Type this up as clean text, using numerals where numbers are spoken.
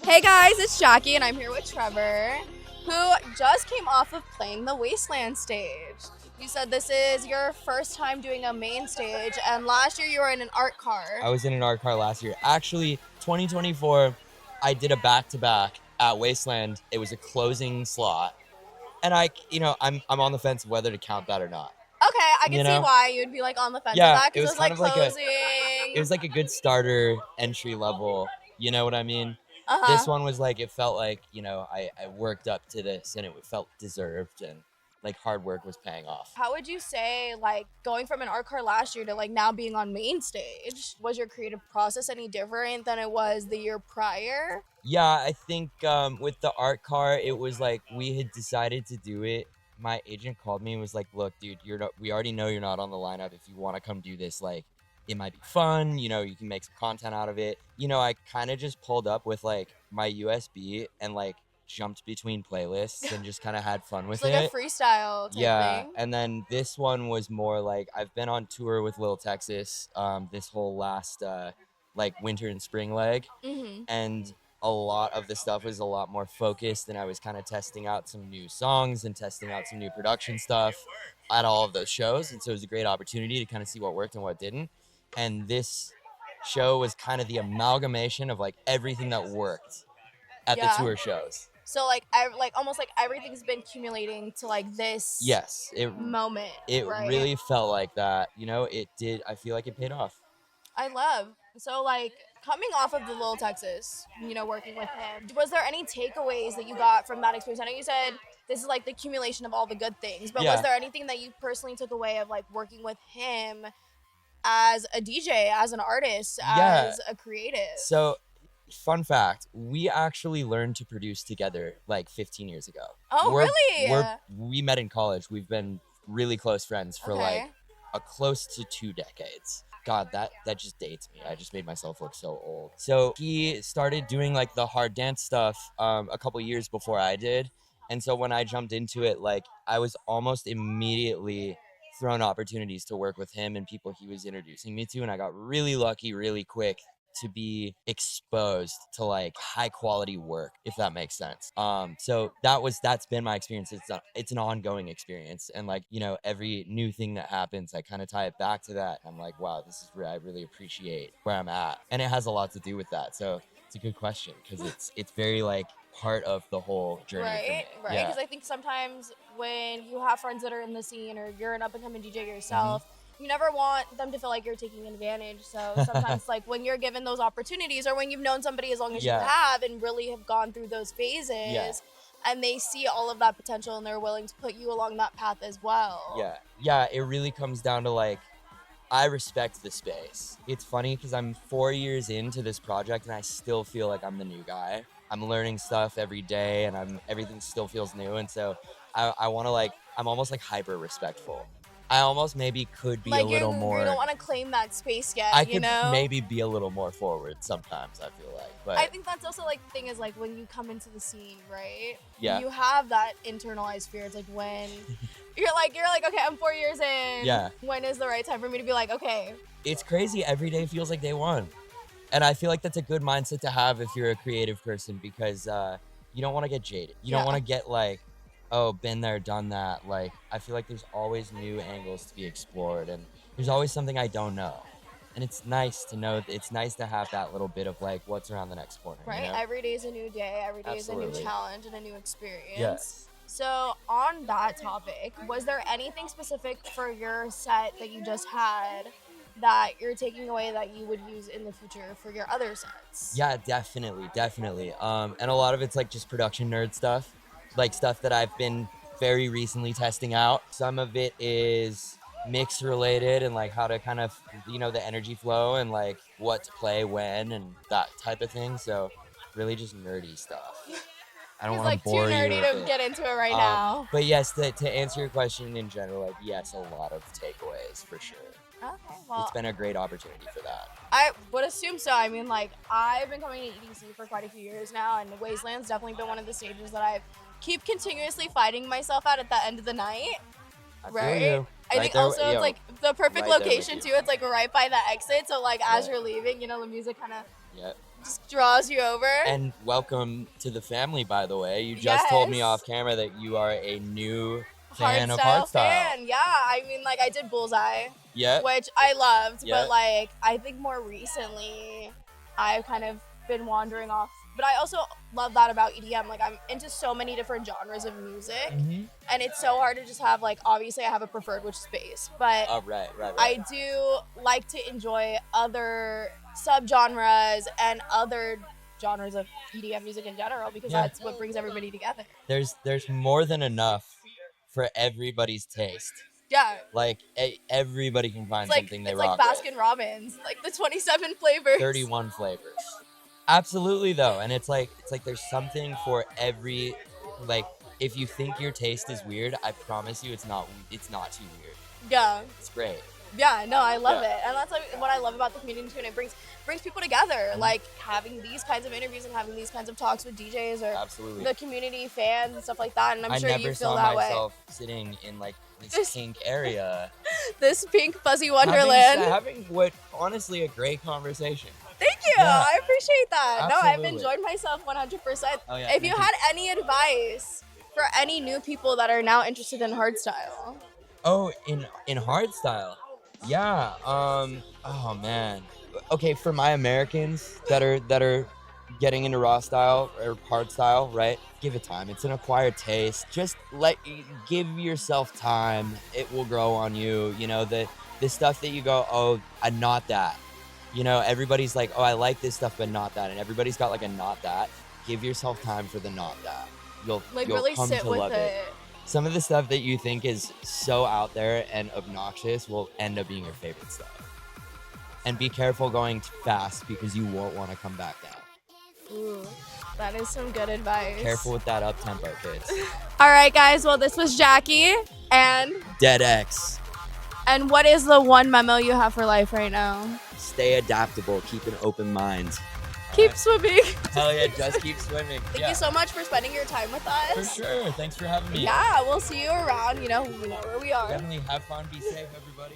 Hey guys, it's Jackie and I'm here with Trevor, who just came off of playing the Wasteland stage. You said this is your first time doing a main stage, and last year you were in an art car. I was in an art car last year. Actually, 2024, I did a back-to-back at Wasteland. It was a closing slot. And I'm on the fence whether to count that or not. Okay, I can see why you'd be like on the fence with Yeah, that, it because was it was kind like of like closing. it was like a good starter entry level. You know what I mean? This one was like, it felt like, I worked up to this and it felt deserved and like hard work was paying off. How would you say, like, going from an art car last year to like now being on main stage, was your creative process any different than it was the year prior? Yeah, I think with the art car, it was like we had decided to do it. My agent called me and was like, "Look, dude, we already know you're not on the lineup. If you want to come do this, like, it might be fun. You can make some content out of it." I kind of just pulled up with like my USB and like jumped between playlists and just kind of had fun with It's like it. a freestyle type thing. And then this one was more like I've been on tour with Lil Texas this whole last like winter and spring leg, and a lot of the stuff was a lot more focused, and I was kind of testing out some new songs and testing out some new production stuff at all of those shows, and so it was a great opportunity to kind of see what worked and what didn't. And this show was kind of the amalgamation of like everything that worked at the tour shows. So like almost like everything's been accumulating to like this moment. It right? really felt like that. It did. I feel like it paid off. I love. So like coming off of the Lil Texas, working with him, was there any takeaways that you got from that experience? I know you said this is like the accumulation of all the good things, but was there anything that you personally took away of like working with him as a DJ, as an artist, as a creative? So, fun fact, we actually learned to produce together like 15 years ago. Oh, really? We met in college. We've been really close friends for like a close to 2 decades. God, that just dates me. I just made myself look so old. So he started doing like the hard dance stuff a couple years before I did. And so when I jumped into it, like I was almost immediately thrown opportunities to work with him and people he was introducing me to. And I got really lucky really quick to be exposed to like high quality work, if that makes sense. So that's been my experience. It's an ongoing experience, and like every new thing that happens, I kind of tie it back to that. I'm like, wow, this is where I really appreciate where I'm at, and it has a lot to do with that. So it's a good question because it's very like part of the whole journey. Right. Because I think sometimes when you have friends that are in the scene or you're an up and coming DJ yourself. You never want them to feel like you're taking advantage. So sometimes like when you're given those opportunities or when you've known somebody as long as you have and really have gone through those phases and they see all of that potential and they're willing to put you along that path as well. Yeah, it really comes down to like, I respect the space. It's funny because I'm 4 years into this project and I still feel like I'm the new guy. I'm learning stuff every day and everything still feels new. And so I want to like, I'm almost like hyper respectful. I almost maybe could be like a little more. You don't want to claim that space yet. I could maybe be a little more forward sometimes. I feel like, but I think that's also like the thing is like when you come into the scene, right? Yeah. You have that internalized fear. It's like when you're like okay, I'm 4 years in. Yeah. When is the right time for me to be like, okay? It's crazy. Every day feels like day one, and I feel like that's a good mindset to have if you're a creative person because you don't want to get jaded. You don't want to get like, oh, been there, done that. Like, I feel like there's always new angles to be explored, and there's always something I don't know. And it's nice to know, it's nice to have that little bit of like, what's around the next corner. Right, every day is a new day, every day is a new challenge and a new experience. Yes. So on that topic, was there anything specific for your set that you just had that you're taking away that you would use in the future for your other sets? Yeah, definitely. And a lot of it's like just production nerd stuff. Like stuff that I've been very recently testing out. Some of it is mix related and like how to kind of, the energy flow and like what to play when and that type of thing. So really just nerdy stuff. I don't want to bore you. It's like too nerdy to get into it right now. But yes, to answer your question in general, like yes, a lot of takeaways for sure. Okay, well, it's been a great opportunity for that. I would assume so. I mean, like I've been coming to EDC for quite a few years now, and Wasteland's definitely been one of the stages that I've keep continuously fighting myself at the end of the night. Right? I think also it's like the perfect location too. It's like right by the exit. So like as you're leaving, the music kind of just draws you over. And welcome to the family, by the way. You just told me Yes. off camera that you are a new fan of Hardstyle Hardstyle. fan. Yeah, I mean, like, I did Bullseye, Yeah. which I loved, Yeah. but like, I think more recently, I've kind of been wandering off. But I also love that about EDM. Like, I'm into so many different genres of music, and it's so hard to just have, like, obviously I have a preferred, which is bass, but Oh, right. I do like to enjoy other subgenres and other genres of EDM music in general, because that's what brings everybody together. There's more than enough for everybody's taste. Yeah. Like, everybody can find something they rock It's like Baskin Robbins, like the 27 flavors. 31 flavors. Absolutely, though. And it's like there's something for every, like, if you think your taste is weird, I promise you it's not too weird. Yeah. It's great. Yeah, no, I love it. And that's like what I love about the community too, and it brings people together. Like having these kinds of interviews and having these kinds of talks with DJs or Absolutely. the community fans and stuff like that. And I'm sure I you never feel saw that myself sitting in like this pink area. This pink fuzzy wonderland. Having what honestly a great conversation. Thank you. Yeah. I appreciate that. Absolutely. No, I've enjoyed myself 100%. Oh, yeah, If you had any advice for any new people that are now interested in hardstyle. Oh, in hardstyle. Yeah. Oh man. Okay, for my Americans that are getting into raw style or hardstyle, right? Give it time. It's an acquired taste. Just give yourself time. It will grow on you. You know, the stuff that you go, oh, not that. You know, everybody's like, oh, I like this stuff, but not that. And everybody's got like a not that. Give yourself time for the not that. You'll Really come sit to with love it. it. Some of the stuff that you think is so out there and obnoxious will end up being your favorite stuff. And be careful going too fast because you won't want to come back down. Ooh, that is some good advice. Careful with that up-tempo, kids. All right, guys. Well, this was Jackie. And Dead X. And what is the one memo you have for life right now? Stay adaptable. Keep an open mind. Keep swimming. Hell yeah, just keep swimming. Thank you so much for spending your time with us. For sure. Thanks for having me. Yeah, we'll see you around. You know where we are. Definitely have fun. Be safe, everybody.